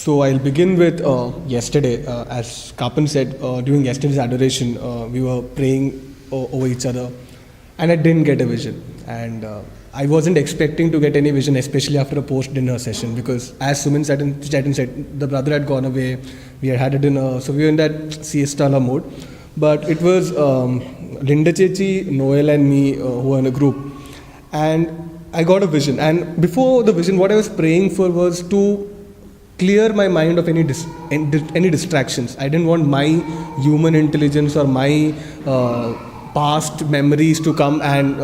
So I'll begin with yesterday. As Kapan said, during yesterday's adoration, we were praying over each other, and I didn't get a vision. And I wasn't expecting to get any vision, especially after a post-dinner session, because as Suman said, the brother had gone away, we had a dinner, so we were in that siesta mode. But it was Linda Chechi, Noel and me who were in a group. And I got a vision. And before the vision, what I was praying for was to clear my mind of any distractions. I didn't want my human intelligence or my past memories to come, and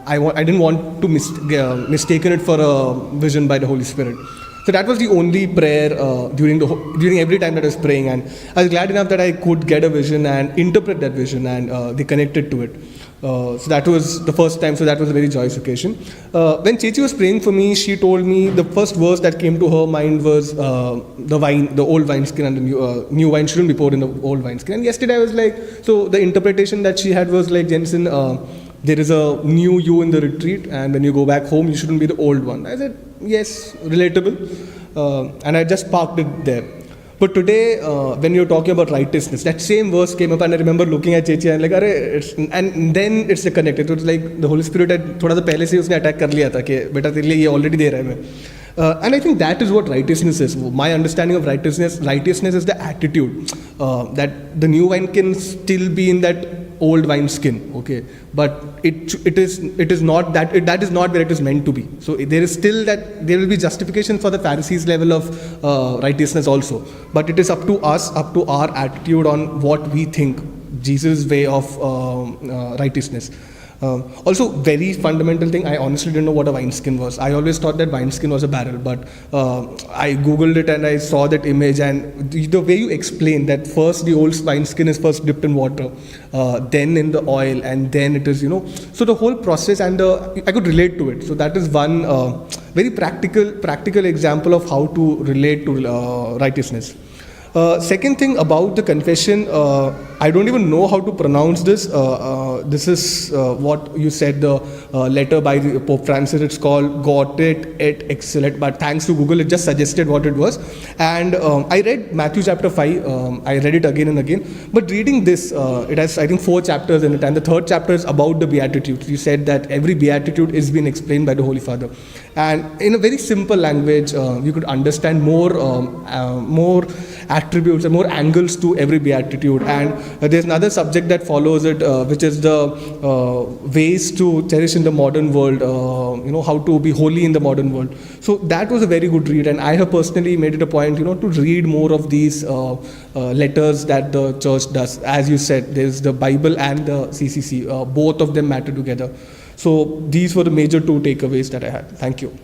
I didn't want to mistaken it for a vision by the Holy Spirit. So that was the only prayer during every time that I was praying, and I was glad enough that I could get a vision and interpret that vision, and they connected to it. So that was the first time, so that was a very joyous occasion. When Chechi was praying for me, she told me the first verse that came to her mind was the old wineskin and the new wine shouldn't be poured in the old wineskin. And yesterday I was like, so the interpretation that she had was like, Jensen, there is a new you in the retreat, and when you go back home, you shouldn't be the old one. I said, yes, relatable. And I just parked it there. But today, when you're talking about righteousness, that same verse came up, and I remember looking at Chechi and like, and then it's connected. It was like the Holy Spirit had थोड़ा सा पहले से उसने attack कर लिया था कि बेटा तेरे लिए ये already दे रहा है मैं. And I think that is what righteousness is. My understanding of righteousness is the attitude that the new wine can still be in that old wine skin, okay, but it is not that is not where it is meant to be. So there is still that there will be justification for the Pharisees level of righteousness also, but it is up to us, up to our attitude on what we think Jesus' way of righteousness. Also, very fundamental thing, I honestly didn't know what a wineskin was. I always thought that wineskin was a barrel, but I googled it and I saw that image, and the way you explain that first the old wineskin is first dipped in water, then in the oil, and then it is, so the whole process, and I could relate to it. So that is one very practical example of how to relate to righteousness. Second thing about the confession, I don't even know how to pronounce this. This is what you said, the letter by Pope Francis. It's called Gaudet et Excellet, but thanks to Google, it just suggested what it was. And I read Matthew chapter 5. I read it again and again. But reading this, it has, I think, 4 chapters in it, and the 3rd chapter is about the Beatitudes. You said that every Beatitude is being explained by the Holy Father. And in a very simple language, you could understand more attributes and more angles to every beatitude. And there's another subject that follows it, which is the ways to cherish in the modern world, how to be holy in the modern world. So that was a very good read, and I have personally made it a point, to read more of these letters that the church does. As you said, there's the Bible and the CCC, both of them matter together. So these were the major 2 takeaways that I had. Thank you.